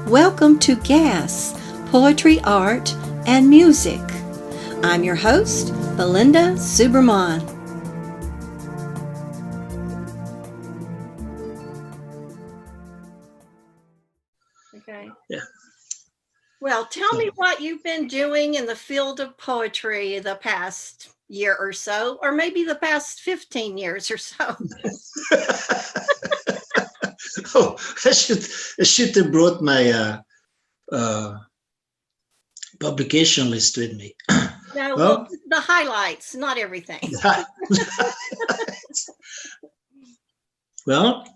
Welcome to GAS, Poetry, Art, and Music. I'm your host, Belinda Subraman. Okay. Yeah. Well, tell me what you've been doing in the field of poetry the past year or so, or maybe the past 15 years or so. Oh, I should have brought my publication list with me. No, well, the highlights, not everything. Well,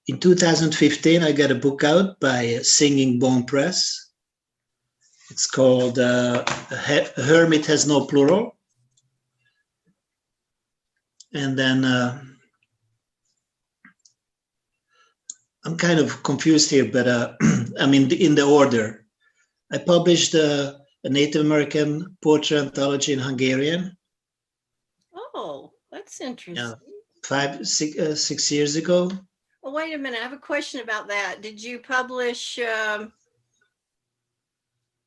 in 2015, I got a book out by Singing Bone Press. It's called A Hermit Has No Plural. And then I'm kind of confused here, but I mean, in the order. I published a Native American poetry anthology in Hungarian. Oh, that's interesting. 6 years ago. Well, wait a minute. I have a question about that. Did you publish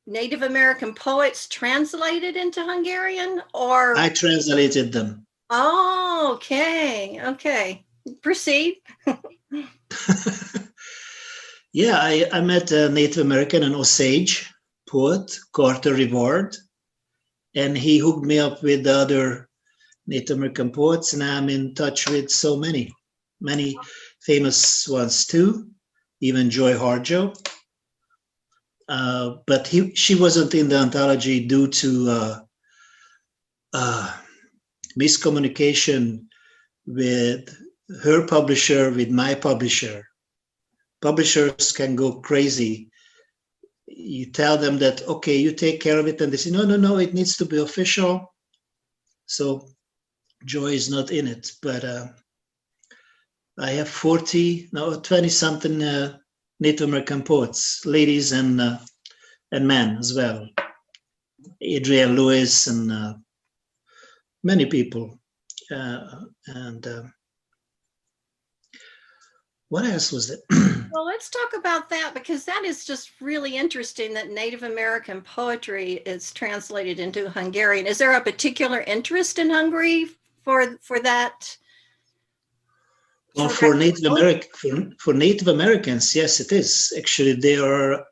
Native American poets translated into Hungarian, or? I translated them. Oh, okay. Okay. Proceed. Yeah, I met a Native American, an Osage poet, Carter Reward, and he hooked me up with the other Native American poets, and I'm in touch with so many famous ones too, even Joy Harjo. But she wasn't in the anthology due to miscommunication with her publisher, with my publisher. Publishers can go crazy. You tell them that, okay, you take care of it, and they say, no, it needs to be official. So Joy is not in it, but I have 20-something Native American poets, ladies and men as well. Adrienne Lewis and many people. What else was it? Well, let's talk about that, because that is just really interesting that Native American poetry is translated into Hungarian. Is there a particular interest in Hungary for that? Well, for Native Americans, yes, it is. Actually, they are.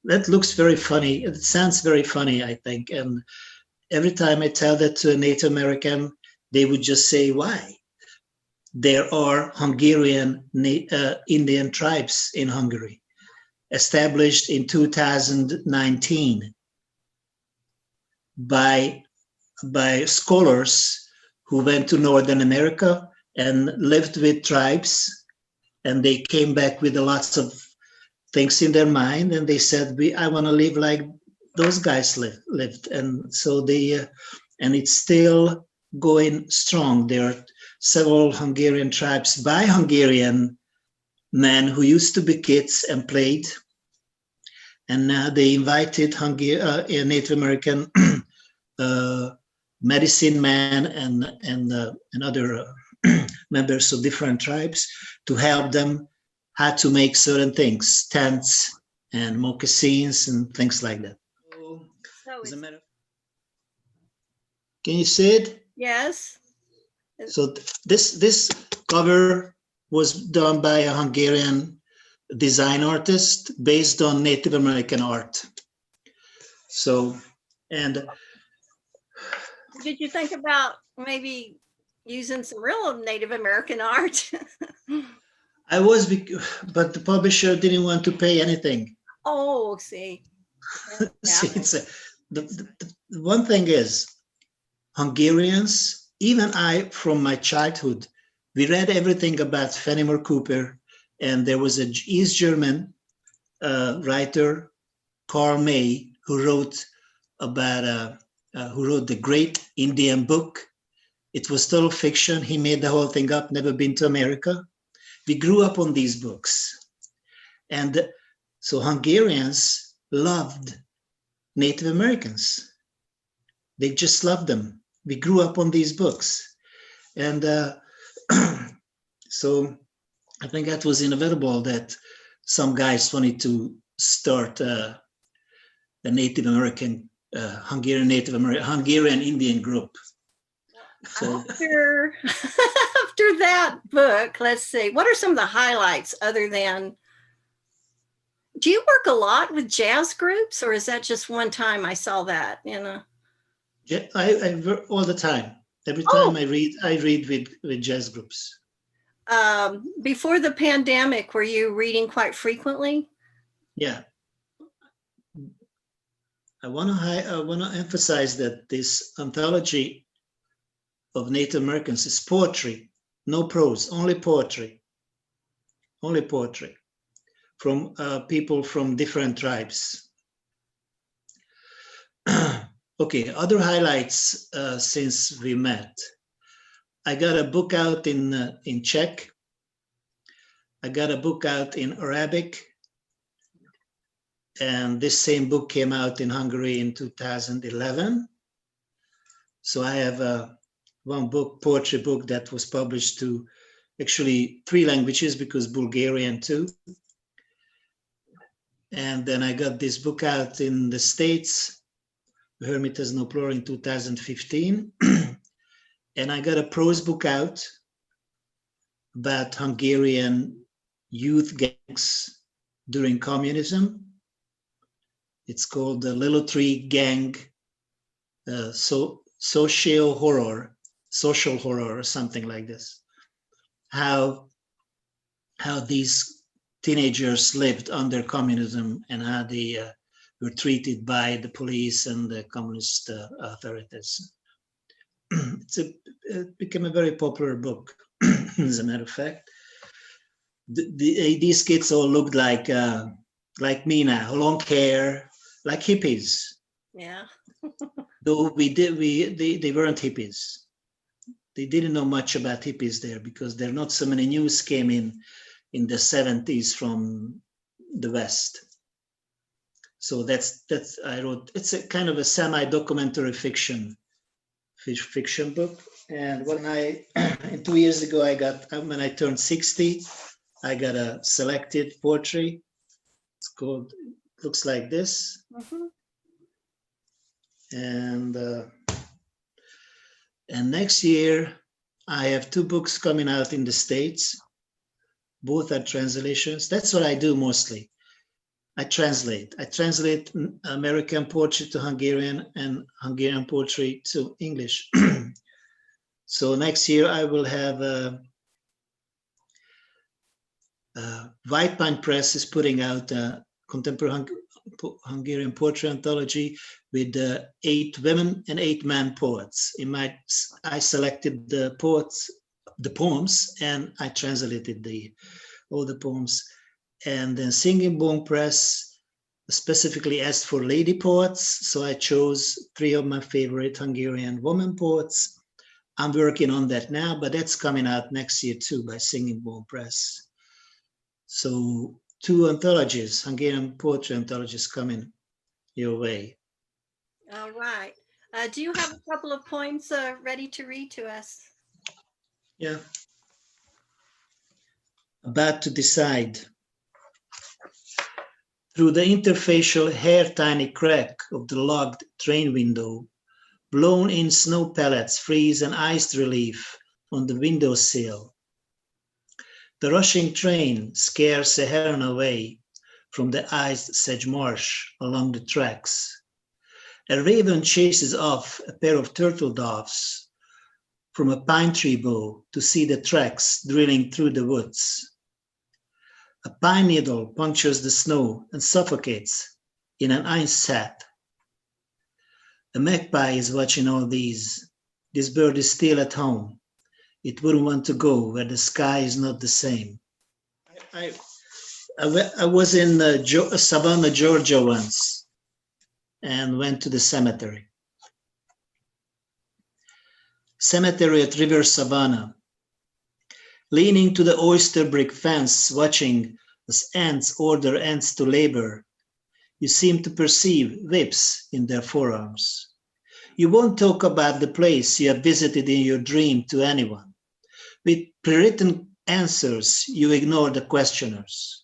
That looks very funny. It sounds very funny, I think. And every time I tell that to a Native American, they would just say, "Why?" There are Hungarian Indian tribes in Hungary, established in 2019 by scholars who went to Northern America and lived with tribes, and they came back with lots of things in their mind, and they said, I want to live like those guys lived. And so and it's still going strong. There are several Hungarian tribes by Hungarian men who used to be kids and played, and now they invited Native American medicine men and other members of different tribes to help them how to make certain things, tents and moccasins and things like that. Can you see it? Yes. So this cover was done by a Hungarian design artist based on Native American art. So, and did you think about maybe using some real Native American art? I was, but the publisher didn't want to pay anything. Oh, see. See, the one thing is, Hungarians, even I, from my childhood, we read everything about Fenimore Cooper, and there was an East German writer, Karl May, who wrote the Great Indian Book. It was total fiction. He made the whole thing up, never been to America. We grew up on these books. And so Hungarians loved Native Americans. They just loved them. We grew up on these books. And so I think that was inevitable that some guys wanted to start a Native American, Hungarian Indian group. So after that book, let's see, what are some of the highlights other than, do you work a lot with jazz groups, or is that just one time I saw that, Yeah, I work all the time. Every time I read with jazz groups. Before the pandemic, were you reading quite frequently? Yeah. I want to emphasize that this anthology of Native Americans is poetry, no prose, only poetry from people from different tribes. Okay, other highlights since we met. I got a book out in Czech. I got a book out in Arabic. And this same book came out in Hungary in 2011. So I have one book, poetry book, that was published to actually 3 languages, because Bulgarian too. And then I got this book out in the States, Hermitas no Plura, in 2015. And I got a prose book out about Hungarian youth gangs during communism. It's called the Little Tree Gang, social horror, or something like this. How these teenagers lived under communism and how they were treated by the police and the communist authorities. It became a very popular book, as a matter of fact. These kids all looked like me now, long hair, like hippies. Yeah. Though they weren't hippies. They didn't know much about hippies there, because there not so many news came in the 70s from the West. So that's I wrote. It's a kind of a semi-documentary fiction book. And when 2 years ago, when I turned 60, I got a selected poetry. It's called, looks like this. Mm-hmm. And next year, I have 2 books coming out in the States. Both are translations. That's what I do mostly. I translate American poetry to Hungarian and Hungarian poetry to English. So next year I will have White Pine Press is putting out a Contemporary Hungarian Poetry anthology with 8 women and 8 men poets. I selected the poems, and I translated all the poems. And then Singing Bone Press specifically asked for lady poets, so I chose 3 of my favorite Hungarian women poets. I'm working on that now, but that's coming out next year too by Singing Bone Press. So 2 anthologies, Hungarian poetry anthologies, coming your way. All right. Do you have a couple of poems ready to read to us? Yeah. About to decide. Through the interfacial hair-tiny crack of the logged train window, blown-in snow pellets freeze an iced relief on the windowsill. The rushing train scares a heron away from the iced sedge marsh along the tracks. A raven chases off a pair of turtle doves from a pine tree bough to see the tracks drilling through the woods. A pine needle punctures the snow and suffocates in an ice sack. A magpie is watching all these. This bird is still at home. It wouldn't want to go where the sky is not the same. I was in Savannah, Georgia once, and went to the cemetery. Cemetery at River Savannah. Leaning to the oyster brick fence, watching as ants order ants to labor, you seem to perceive whips in their forearms. You won't talk about the place you have visited in your dream to anyone. With pre-written answers, you ignore the questioners.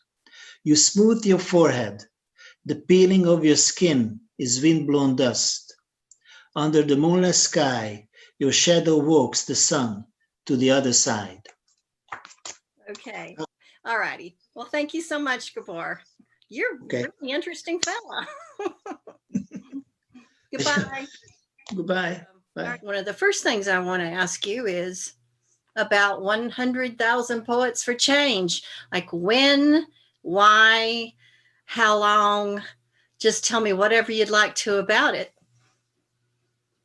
You smooth your forehead. The peeling of your skin is wind-blown dust. Under the moonless sky, your shadow walks the sun to the other side. Okay. All righty. Well, thank you so much, Gabor. You're a really interesting fella. Goodbye. Goodbye. Bye. One of the first things I want to ask you is about 100,000 Poets for Change. Like when, why, how long? Just tell me whatever you'd like to about it.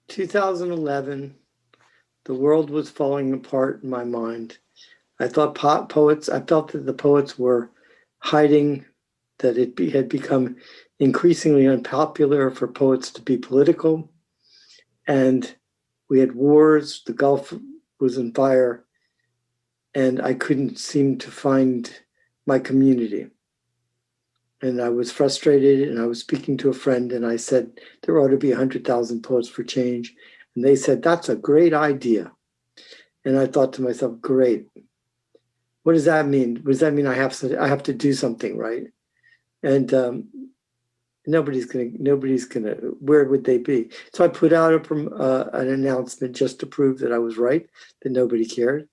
2011, the world was falling apart in my mind. I felt that the poets were hiding, that it had become increasingly unpopular for poets to be political. And we had wars, the Gulf was on fire, and I couldn't seem to find my community. And I was frustrated, and I was speaking to a friend, and I said, there ought to be 100,000 Poets for Change. And they said, that's a great idea. And I thought to myself, great. What does that mean? Does that mean I have to do something, right? And nobody's gonna, where would they be? So I put out an announcement just to prove that I was right, that nobody cared.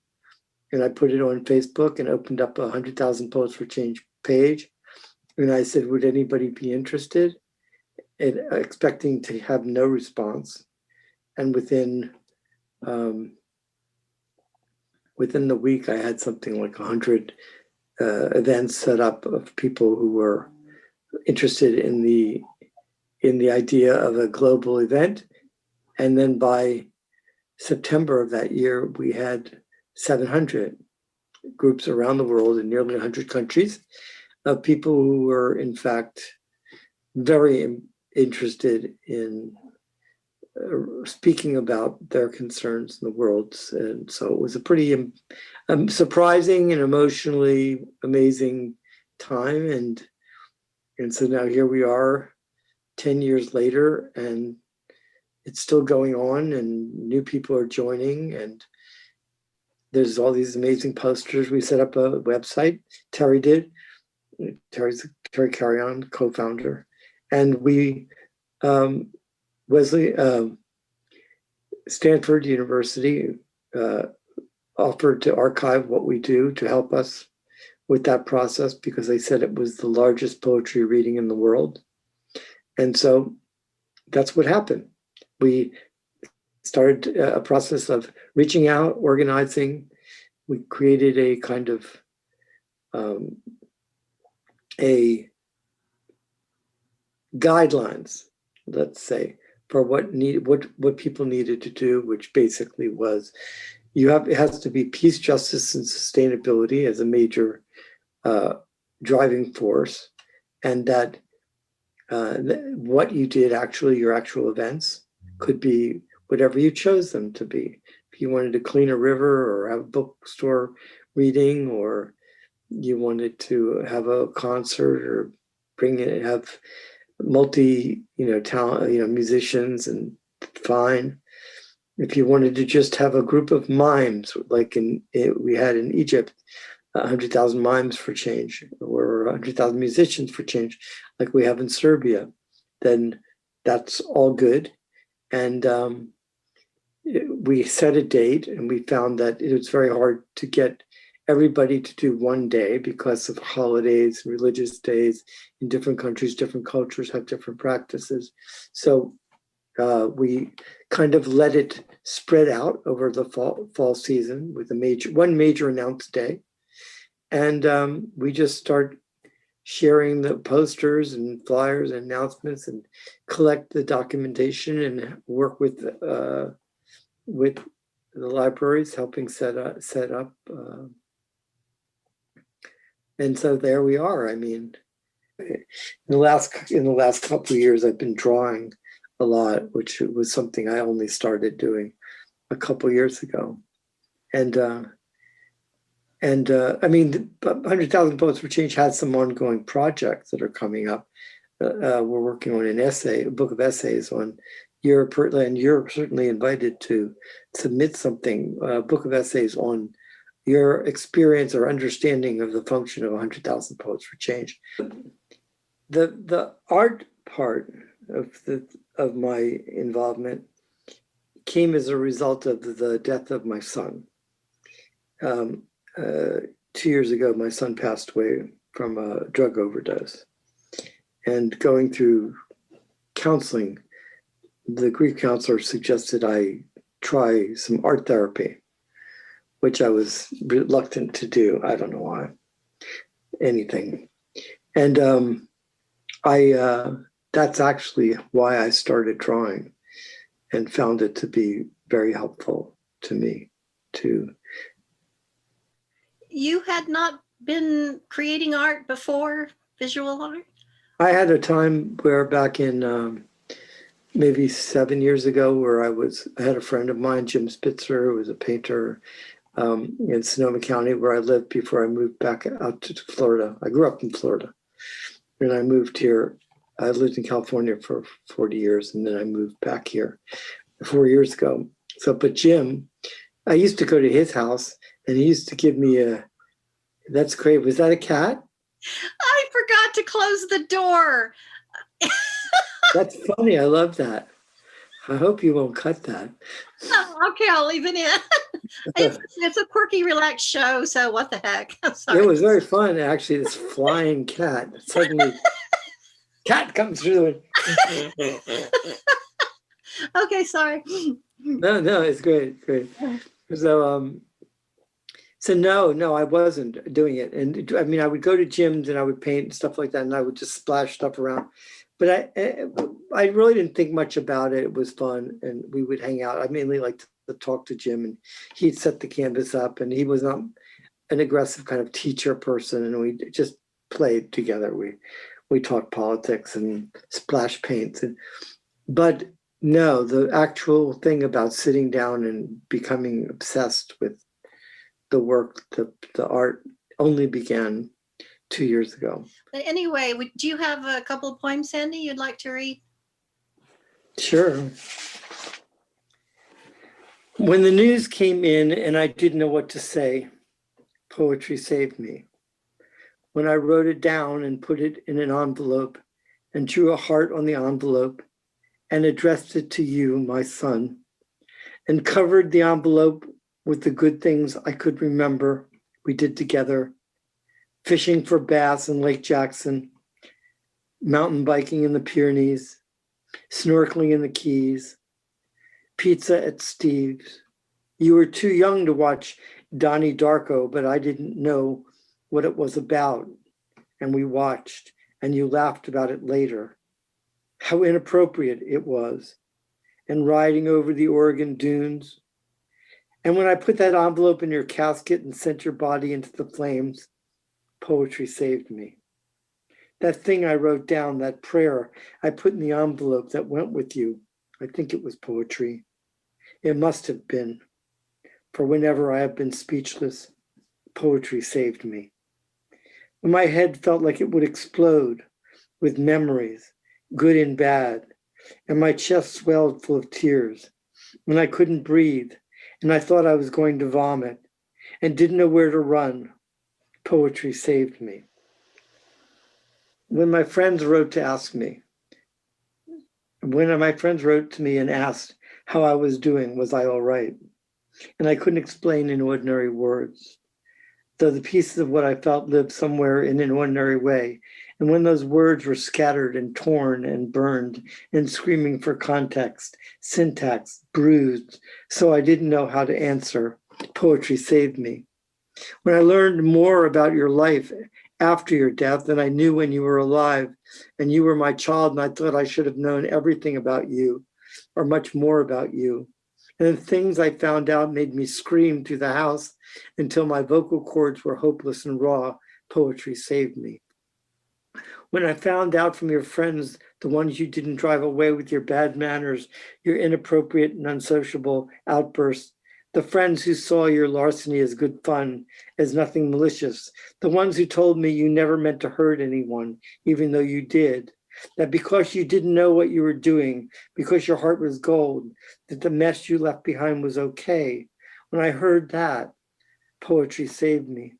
And I put it on Facebook and opened up a 100,000 Poets for Change page. And I said, would anybody be interested? And expecting to have no response. And within the week, I had something like 100 events set up of people who were interested in the idea of a global event. And then by September of that year, we had 700 groups around the world in nearly 100 countries of people who were, in fact, very interested in speaking about their concerns in the world. And so it was a pretty surprising and emotionally amazing time. And so now here we are 10 years later, and it's still going on, and new people are joining, and there's all these amazing posters. We set up a website, Terry did. Terry Carrion, co-founder. And we, Stanford University offered to archive what we do to help us with that process, because they said it was the largest poetry reading in the world. And so that's what happened. We started a process of reaching out, organizing. We created a kind of a guidelines, let's say, for what people needed to do, which basically was it has to be peace, justice, and sustainability as a major driving force, and that what you did actually, your actual events, could be whatever you chose them to be. If you wanted to clean a river or have a bookstore reading, or you wanted to have a concert or have multi, talent, musicians, and fine. If you wanted to just have a group of mimes, like we had in Egypt, 100,000 mimes for change, or 100,000 musicians for change, like we have in Serbia, then that's all good. And we set a date, and we found that it was very hard to get everybody to do one day because of holidays and religious days in different countries. Different cultures have different practices. So we kind of let it spread out over the fall season with one major announced day. And we just start sharing the posters and flyers and announcements, and collect the documentation, and work with the libraries, helping set up. And so there we are. I mean, in the last couple of years, I've been drawing a lot, which was something I only started doing a couple of years ago. And I mean, 100,000 Poets for Change has some ongoing projects that are coming up. We're working on a book of essays on Europe, and you're certainly invited to submit something, a book of essays on your experience or understanding of the function of 100,000 Poets for Change. The art part of my involvement came as a result of the death of my son. 2 years ago, my son passed away from a drug overdose. And going through counseling, the grief counselor suggested I try some art therapy, which I was reluctant to do. I don't know why, anything. And that's actually why I started drawing and found it to be very helpful to me too. You had not been creating art before, visual art? I had a time where back in maybe 7 years ago where I had a friend of mine, Jim Spitzer, who was a painter in Sonoma County where I lived before I moved back out to Florida. I grew up in Florida and I moved here. I lived in California for 40 years and then I moved back here 4 years ago. So, but Jim, I used to go to his house and he used to give me that's great. Was that a cat? I forgot to close the door. That's funny. I love that. I hope you won't cut that. Oh, okay, I'll leave it in. It's a quirky, relaxed show, so what the heck? I'm sorry. It was very fun, actually. This flying cat. Suddenly, cat comes through. Okay, sorry. No, it's great. So no, I wasn't doing it. And I mean, I would go to gyms and I would paint and stuff like that, and I would just splash stuff around. But I really didn't think much about it. It was fun, and we would hang out. I mainly liked to talk to Jim, and he'd set the canvas up, and he was not an aggressive kind of teacher person, and we just played together. We talked politics and splash paints, but no, the actual thing about sitting down and becoming obsessed with the work, the art, only began 2 years ago. But anyway, do you have a couple of poems, Sandy, you'd like to read? Sure. When the news came in and I didn't know what to say, poetry saved me. When I wrote it down and put it in an envelope and drew a heart on the envelope and addressed it to you, my son, and covered the envelope with the good things I could remember we did together, fishing for bass in Lake Jackson, mountain biking in the Pyrenees, snorkeling in the Keys, pizza at Steve's. You were too young to watch Donnie Darko, but I didn't know what it was about. And we watched, and you laughed about it later. How inappropriate it was. And riding over the Oregon dunes. And when I put that envelope in your casket and sent your body into the flames, poetry saved me. That thing I wrote down, that prayer I put in the envelope that went with you, I think it was poetry. It must have been, for whenever I have been speechless, poetry saved me. When my head felt like it would explode with memories, good and bad, and my chest swelled full of tears, when I couldn't breathe, and I thought I was going to vomit, and didn't know where to run, poetry saved me. When my friends wrote to me and asked how I was doing, was I all right? And I couldn't explain in ordinary words, though the pieces of what I felt lived somewhere in an ordinary way. And when those words were scattered and torn and burned and screaming for context, syntax, bruised, so I didn't know how to answer, poetry saved me. When I learned more about your life after your death than I knew when you were alive, and you were my child, and I thought I should have known everything about you, or much more about you. And the things I found out made me scream through the house until my vocal cords were hopeless and raw. Poetry saved me. When I found out from your friends, the ones you didn't drive away with your bad manners, your inappropriate and unsociable outbursts, the friends who saw your larceny as good fun, as nothing malicious, the ones who told me you never meant to hurt anyone, even though you did, that because you didn't know what you were doing, because your heart was gold, that the mess you left behind was okay. When I heard that, poetry saved me.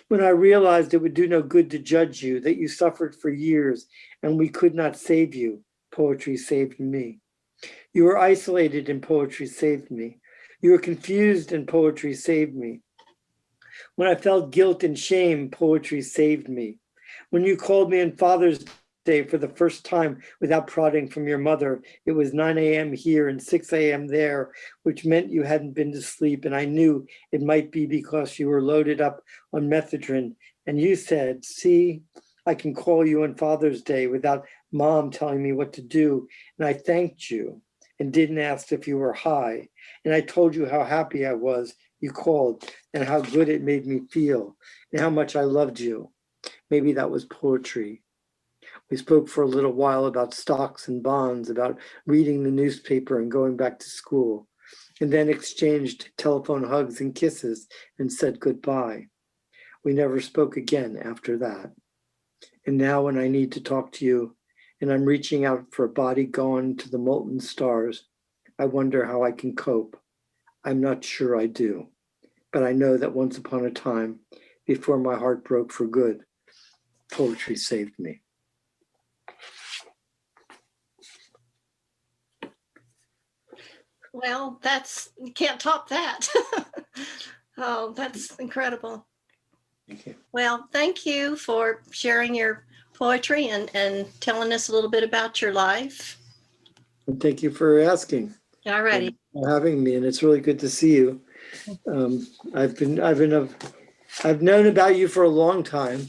When I realized it would do no good to judge you, that you suffered for years and we could not save you, poetry saved me. You were isolated and poetry saved me. You were confused and poetry saved me. When I felt guilt and shame, poetry saved me. When you called me on Father's Day for the first time without prodding from your mother, it was 9 a.m. here and 6 a.m. there, which meant you hadn't been to sleep, and I knew it might be because you were loaded up on methadone. And you said, see, I can call you on Father's Day without Mom telling me what to do. And I thanked you and didn't ask if you were high. And I told you how happy I was you called and how good it made me feel and how much I loved you. Maybe that was poetry. We spoke for a little while about stocks and bonds, about reading the newspaper and going back to school, and then exchanged telephone hugs and kisses and said goodbye. We never spoke again after that. And now when I need to talk to you and I'm reaching out for a body gone to the molten stars, I wonder how I can cope. I'm not sure I do, but I know that once upon a time, before my heart broke for good, poetry saved me. Well, you can't top that. Oh, that's incredible. Thank you. Well, thank you for sharing your poetry and telling us a little bit about your life. And thank you for asking. All righty. For having me, and it's really good to see you. I've known about you for a long time,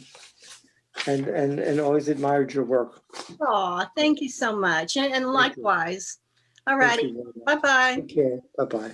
and always admired your work. Oh, thank you so much, and likewise. All Thank righty. you. Bye-bye. Take care. Bye-bye.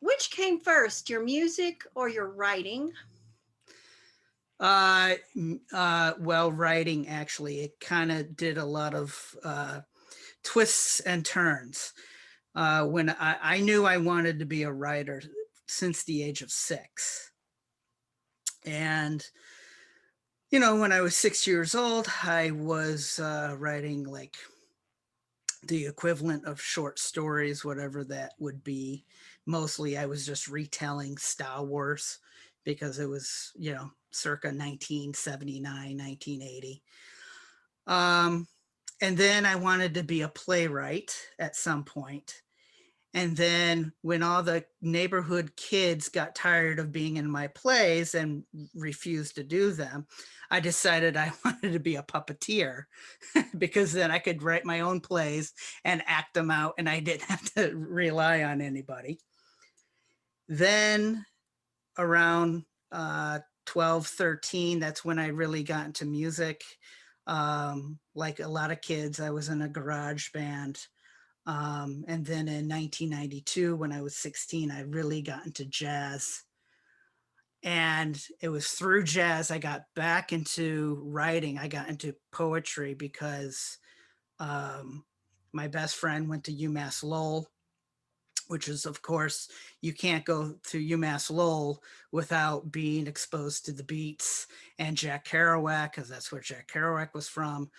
Which came first, your music or your writing? Well, writing, actually, it kind of did a lot of twists and turns. When I knew I wanted to be a writer since the age of 6. And, you know, when I was 6 years old, I was writing like the equivalent of short stories, whatever that would be. Mostly I was just retelling Star Wars because it was, you know, circa 1979, 1980. And then I wanted to be a playwright at some point. And then when all the neighborhood kids got tired of being in my plays and refused to do them, I decided I wanted to be a puppeteer because then I could write my own plays and act them out and I didn't have to rely on anybody. Then around 12, 13, that's when I really got into music. Like a lot of kids, I was in a garage band. And then in 1992, when I was 16, I really got into jazz. And it was through jazz I got back into writing. I got into poetry because my best friend went to UMass Lowell, which is, of course, you can't go to UMass Lowell without being exposed to the Beats and Jack Kerouac, because that's where Jack Kerouac was from.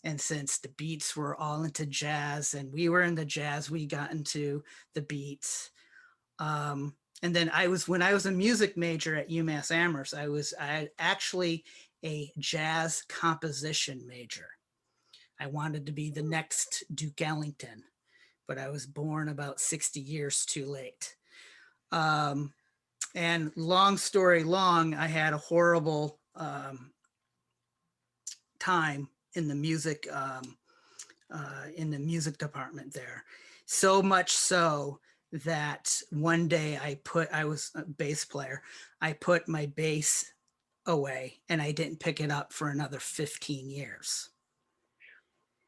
And since the Beats were all into jazz and we were into jazz, we got into the Beats. And then when I was a music major at UMass Amherst, I actually a jazz composition major. I wanted to be the next Duke Ellington, but I was born about 60 years too late. And long story long, I had a horrible time in the music department there. So much so that one day I was a bass player. I put my bass away and I didn't pick it up for another 15 years.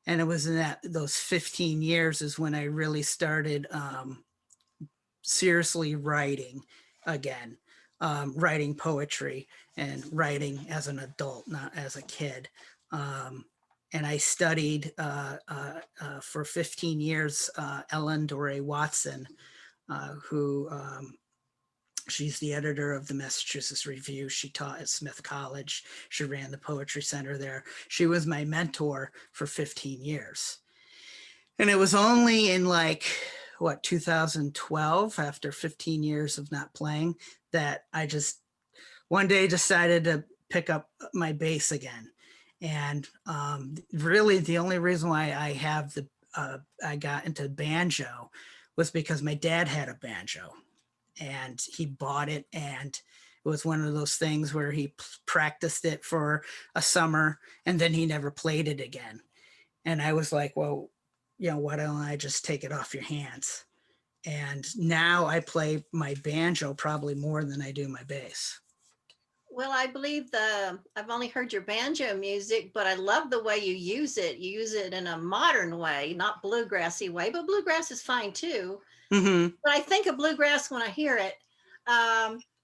And it was in those 15 years is when I really started seriously writing again, writing poetry and writing as an adult, not as a kid. And I studied for 15 years Ellen Doré Watson, who she's the editor of the Massachusetts Review. She taught at Smith College. She ran the Poetry Center there. She was my mentor for 15 years. And it was only in 2012, after 15 years of not playing, that I just one day decided to pick up my bass again. And really the only reason why I got into banjo was because my dad had a banjo and he bought it, and it was one of those things where he practiced it for a summer and then he never played it again. And I was like, well, why don't I just take it off your hands? And now I play my banjo probably more than I do my bass. Well, I believe I've only heard your banjo music, but I love the way you use it. You use it in a modern way, not bluegrassy way, but bluegrass is fine too. Mm-hmm. But I think of bluegrass when I hear it,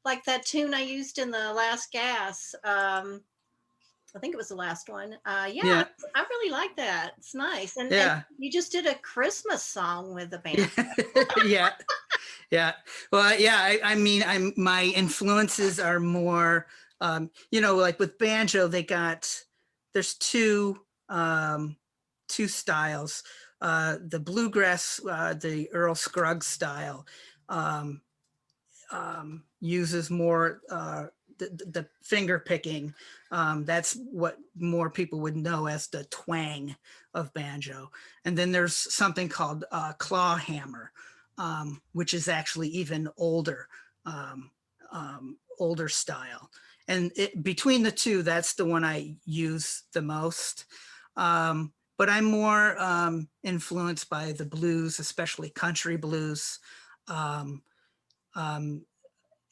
like that tune I used in the last gas. I think it was the last one. Yeah. I really like that. It's nice. And you just did a Christmas song with the band. Yeah. Yeah. Well, yeah, I mean, my influences are more, like with banjo, there's two styles. The bluegrass, the Earl Scruggs style, uses more the finger picking. That's what more people would know as the twang of banjo. And then there's something called claw hammer, which is actually even older style. And between the two, that's the one I use the most. But I'm more influenced by the blues, especially country blues,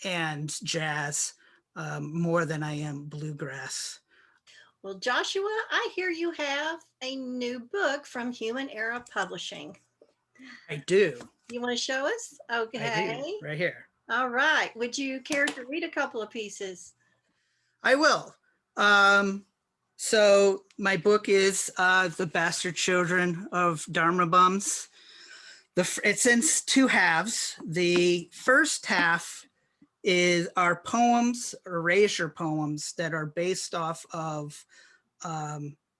and jazz, more than I am bluegrass. Well, Joshua, I hear you have a new book from Human Era Publishing. I do. You want to show us? Okay. I do, right here. All right. Would you care to read a couple of pieces? I will. So my book is The Bastard Children of Dharma Bums. It's in two halves. The first half are poems, erasure poems that are based off of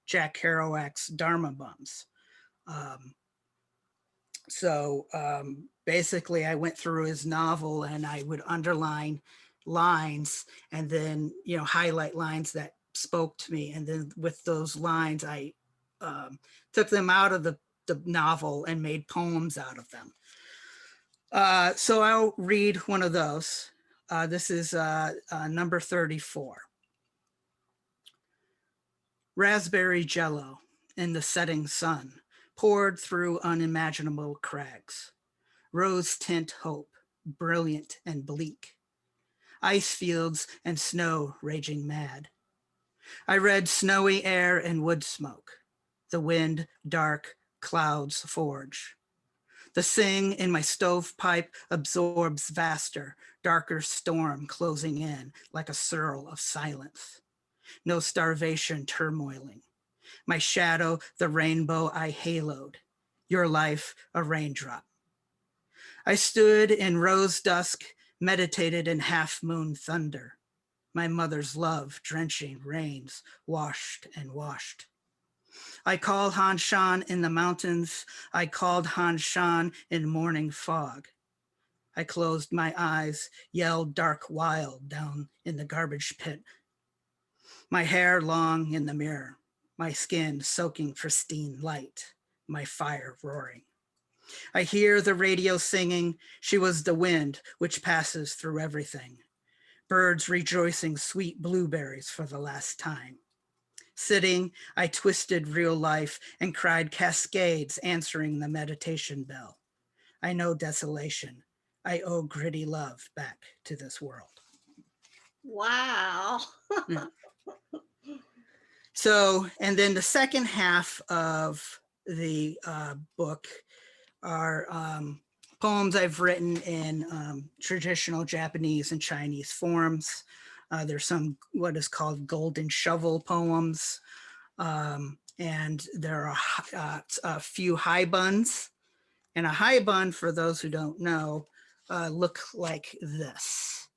Jack Kerouac's Dharma Bums. So basically I went through his novel and I would underline lines and then, highlight lines that spoke to me. And then with those lines, I took them out of the the novel and made poems out of them. So I'll read one of those. This is number 34. Raspberry jello in the setting sun poured through unimaginable crags. Rose tint hope, brilliant and bleak. Ice fields and snow raging mad. I read snowy air and wood smoke. The wind, dark, clouds forge. The sing in my stovepipe absorbs vaster, darker storm closing in like a swirl of silence. No starvation turmoiling. My shadow, the rainbow I haloed. Your life, a raindrop. I stood in rose dusk, meditated in half-moon thunder. My mother's love drenching rains, washed and washed. I called Han Shan in the mountains. I called Han Shan in morning fog. I closed my eyes, yelled dark wild down in the garbage pit. My hair long in the mirror, my skin soaking pristine light, my fire roaring. I hear the radio singing, she was the wind which passes through everything. Birds rejoicing sweet blueberries for the last time. Sitting, I twisted real life and cried cascades answering the meditation bell. I know desolation. I owe gritty love back to this world. Wow. So, and then the second half of the book are poems I've written in traditional Japanese and Chinese forms. There's some what is called golden shovel poems. And there are a few high buns. And a high bun, for those who don't know, look like this,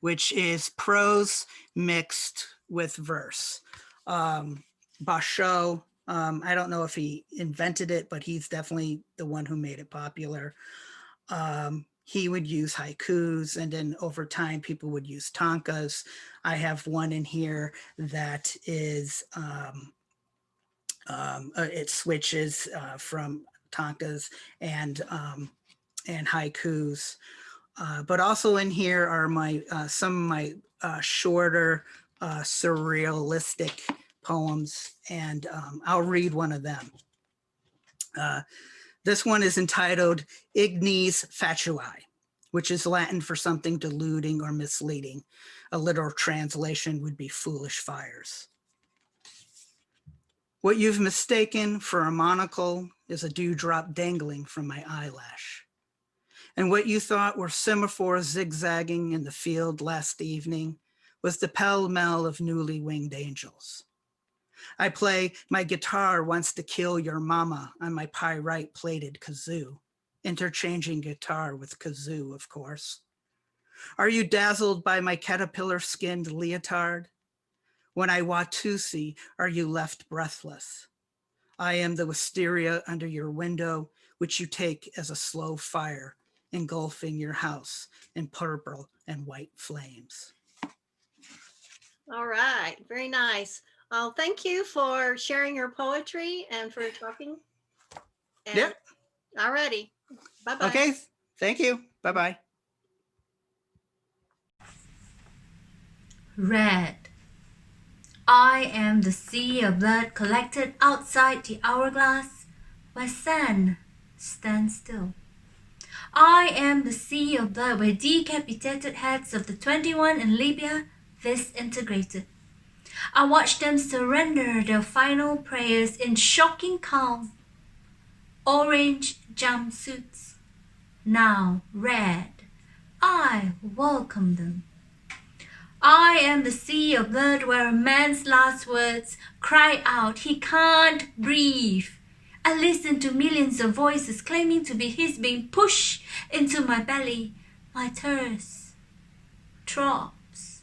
which is prose mixed with verse. Basho, I don't know if he invented it, but he's definitely the one who made it popular. He would use haikus, and then over time, people would use tankas. I have one in here that is, it switches from tankas and haikus. But also in here are my some of my shorter surrealistic poems, and I'll read one of them. This one is entitled Ignes Fatui, which is Latin for something deluding or misleading. A literal translation would be foolish fires. What you've mistaken for a monocle is a dewdrop dangling from my eyelash. And what you thought were semaphores zigzagging in the field last evening was the pell-mell of newly winged angels. I play My Guitar Wants to Kill Your Mama on my pyrite plated kazoo, interchanging guitar with kazoo, of course. Are you dazzled by my caterpillar skinned leotard? When I Watusi, are you left breathless? I am the wisteria under your window, which you take as a slow fire, engulfing your house in purple and white flames. All right, very nice. Thank you for sharing your poetry and for talking. And Yep. All righty. Bye-bye. Okay, thank you. Bye-bye. Red. I am the sea of blood collected outside the hourglass where sand stands still. I am the sea of blood where decapitated heads of the 21 in Libya disintegrated. I watched them surrender their final prayers in shocking calm. Orange jumpsuits, now red. I welcome them. I am the sea of blood where a man's last words cry out he can't breathe. I listen to millions of voices claiming to be his being pushed into my belly, my thirst drops.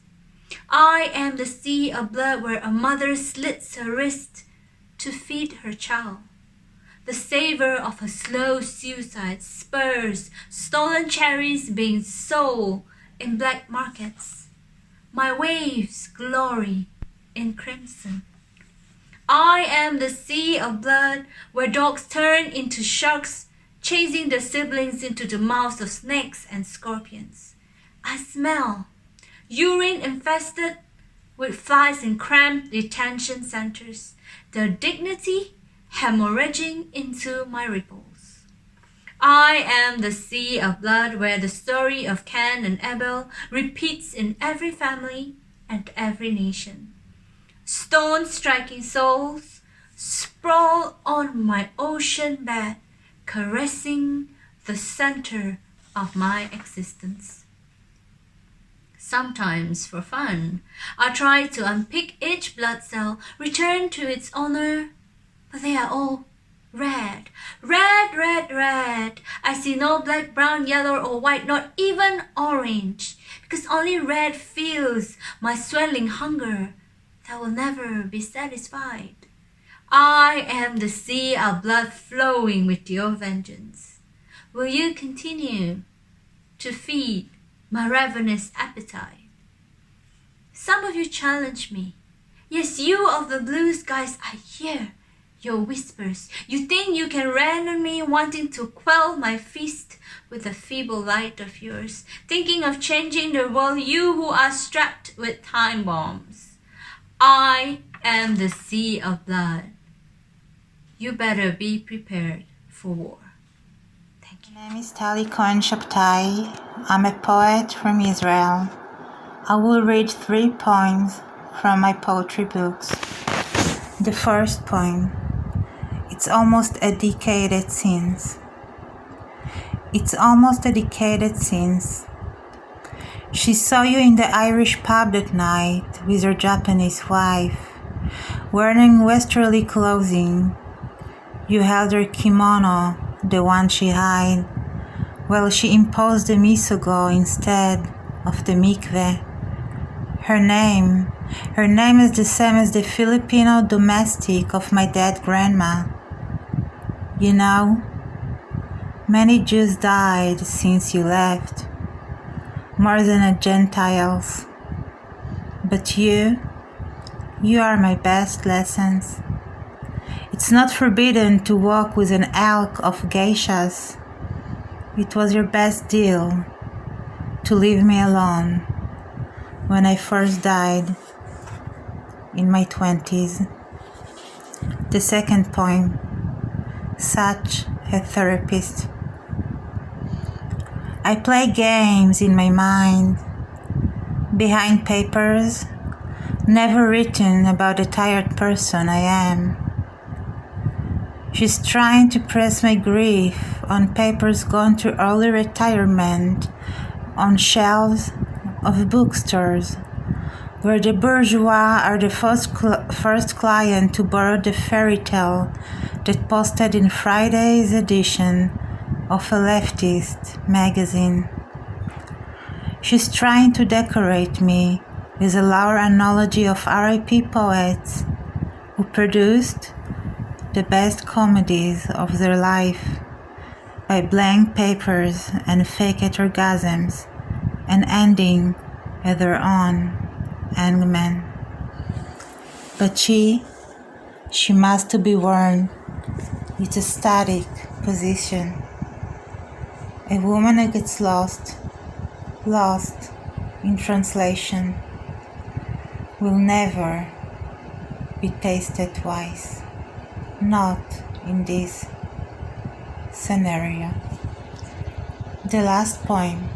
I am the sea of blood where a mother slits her wrist to feed her child. The savor of her slow suicide spurs stolen cherries being sold in black markets. My waves glory in crimson. I am the sea of blood where dogs turn into sharks, chasing their siblings into the mouths of snakes and scorpions. I smell urine infested with flies in cramped detention centers, their dignity hemorrhaging into my ripples. I am the sea of blood where the story of Cain and Abel repeats in every family and every nation. Stone-striking souls sprawl on my ocean bed, caressing the center of my existence. Sometimes, for fun, I try to unpick each blood cell, return to its owner, but they are all red, red, red, red. I see no black, brown, yellow, or white, not even orange, because only red fills my swelling hunger that will never be satisfied. I am the sea of blood flowing with your vengeance. Will you continue to feed my ravenous appetite? Some of you challenge me. Yes, you of the blue skies, I hear your whispers. You think you can rain on me, wanting to quell my feast with the feeble light of yours, thinking of changing the world, you who are strapped with time bombs. I am the sea of blood. You better be prepared for war. Thank you. My name is Tali Cohen Shabtai. I'm a poet from Israel. I will read 3 poems from my poetry books. The first poem. It's almost a decade since. It's almost a decade since. She saw you in the Irish pub that night with her Japanese wife, wearing westerly clothing. You held her kimono, the one she had, while she imposed the misogo instead of the mikveh. Her name is the same as the Filipino domestic of my dead grandma. You know, many Jews died since you left, more than a Gentiles. But you are my best lessons. It's not forbidden to walk with an elk of geishas. It was your best deal to leave me alone when I first died in my 20s. The second poem, such a therapist. I play games in my mind, behind papers, never written about the tired person I am. She's trying to press my grief on papers gone to early retirement, on shelves of bookstores, where the bourgeois are the first client to borrow the fairy tale that posted in Friday's edition of a leftist magazine. She's trying to decorate me with a lower analogy of R.I.P. poets who produced the best comedies of their life by blank papers and fake orgasms and ending at their own hangman. But she must be warned. It's a static position. A woman who gets lost in translation will never be tasted twice. Not in this scenario. The last poem,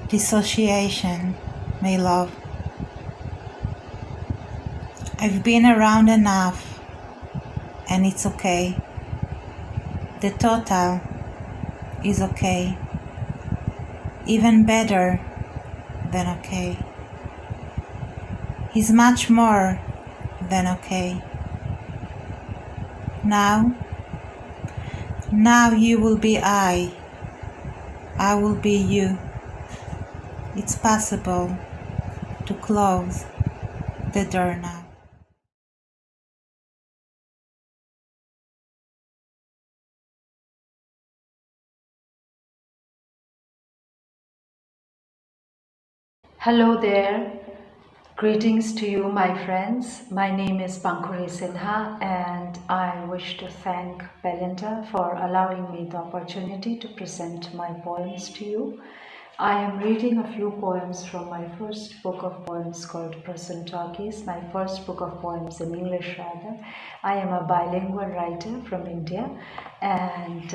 Dissociation, my love. I've been around enough, and it's okay. The total is okay. Even better than okay. He's much more than okay. Now you will be I will be you. It's possible to close the door now. Hello there. Greetings to you, my friends. My name is Pankari Sinha, and I wish to thank Belinda for allowing me the opportunity to present my poems to you. I am reading a few poems from my first book of poems called Prose and Talkies, my first book of poems in English rather. I am a bilingual writer from India, and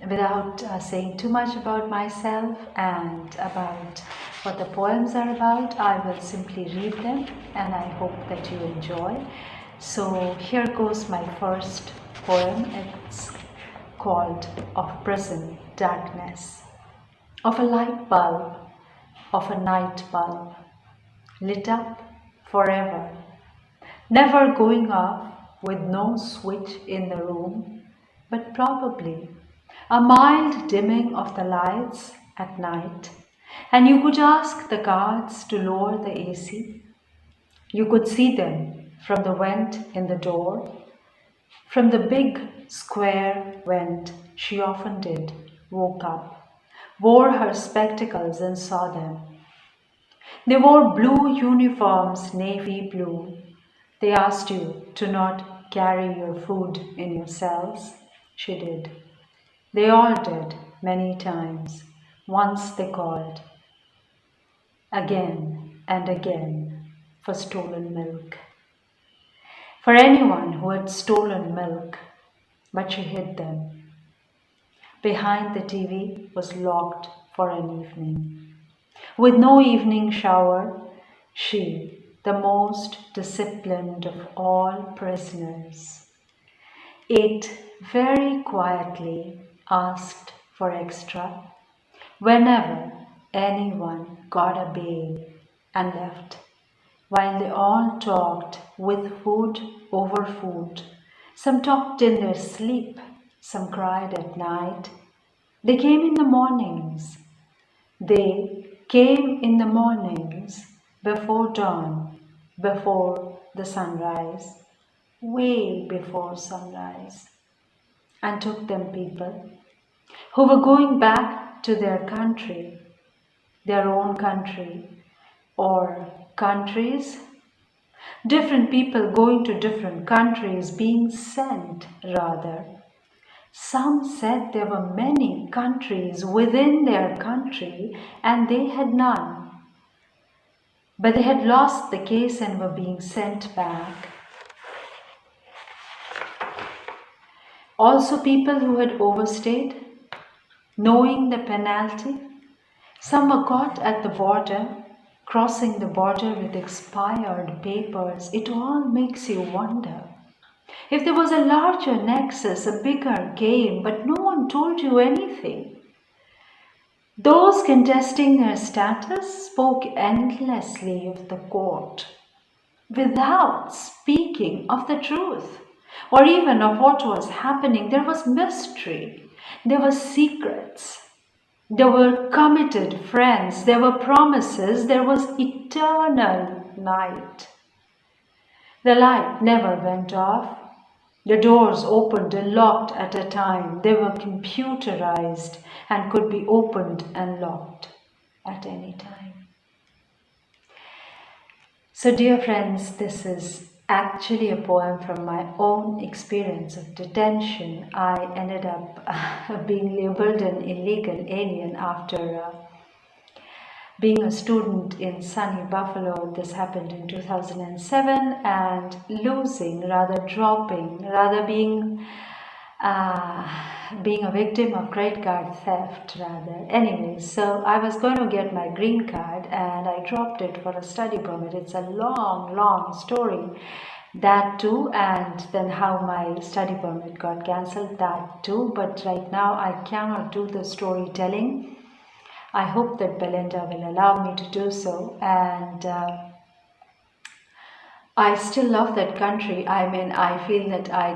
without saying too much about myself and about what the poems are about, I will simply read them and I hope that you enjoy. So here goes my first poem. It's called Of Prison Darkness. Of a light bulb, of a night bulb, lit up forever, never going off with no switch in the room, but probably a mild dimming of the lights at night, and you could ask the guards to lower the AC. You could see them from the vent in the door, from the big square vent she often did, woke up, wore her spectacles and saw them. They wore blue uniforms, navy blue. They asked you to not carry your food in your cells. She did. They all did, many times. Once they called, again and again, for stolen milk. For anyone who had stolen milk, but she hid them. Behind the TV was locked for an evening. With no evening shower, she, the most disciplined of all prisoners, ate very quietly, asked for extra, whenever anyone got a bail and left, while they all talked with food over food. Some talked in their sleep, some cried at night. They came in the mornings. They came in the mornings before dawn, before the sunrise, way before sunrise, and took them people who were going back to their country, their own country, or countries. Different people going to different countries, being sent rather. Some said there were many countries within their country and they had none. But they had lost the case and were being sent back. Also people who had overstayed, knowing the penalty. Some were caught at the border, crossing the border with expired papers. It all makes you wonder. If there was a larger nexus, a bigger game, but no one told you anything. Those contesting their status spoke endlessly of the court, without speaking of the truth, or even of what was happening. There was mystery, there were secrets, there were committed friends, there were promises, there was eternal night. The light never went off. The doors opened and locked at a time. They were computerized and could be opened and locked at any time. So dear friends, this is actually a poem from my own experience of detention. I ended up being labeled an illegal alien after being a student in sunny Buffalo. This happened in 2007, and being a victim of credit card theft rather. Anyway, so I was going to get my green card and I dropped it for a study permit. It's a long story, that too, and then how my study permit got cancelled, that too. But right now I cannot do the storytelling. I hope that Belinda will allow me to do so, and I still love that country. I mean, I feel that I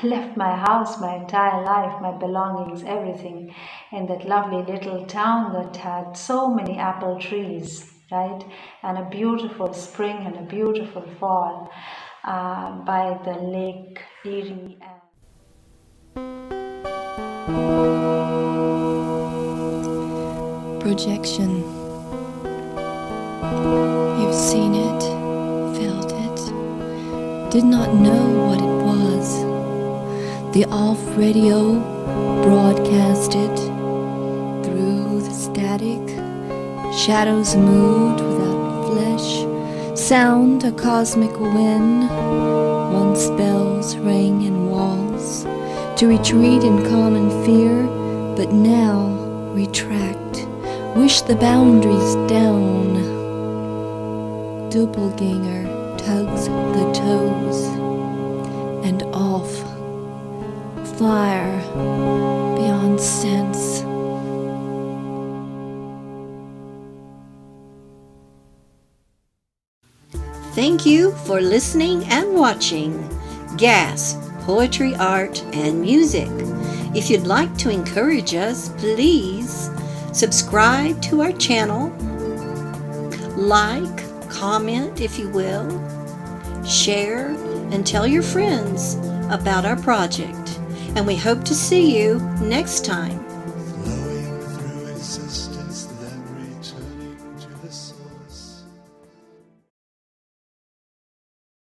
left my house, my entire life, my belongings, everything in that lovely little town that had so many apple trees, right? And a beautiful spring and a beautiful fall by the Lake Erie. Projection. You've seen it, felt it, did not know what it was. The off radio broadcasted through the static, shadows moved without flesh, sound a cosmic wind. Once bells rang in walls to retreat in common fear, but now retract, wish the boundaries down. Doppelganger tugs the toes, and off, fire beyond sense. Thank you for listening and watching GAS, Poetry, Art, and Music. If you'd like to encourage us, please subscribe to our channel, like, comment if you will, share, and tell your friends about our project. And we hope to see you next time.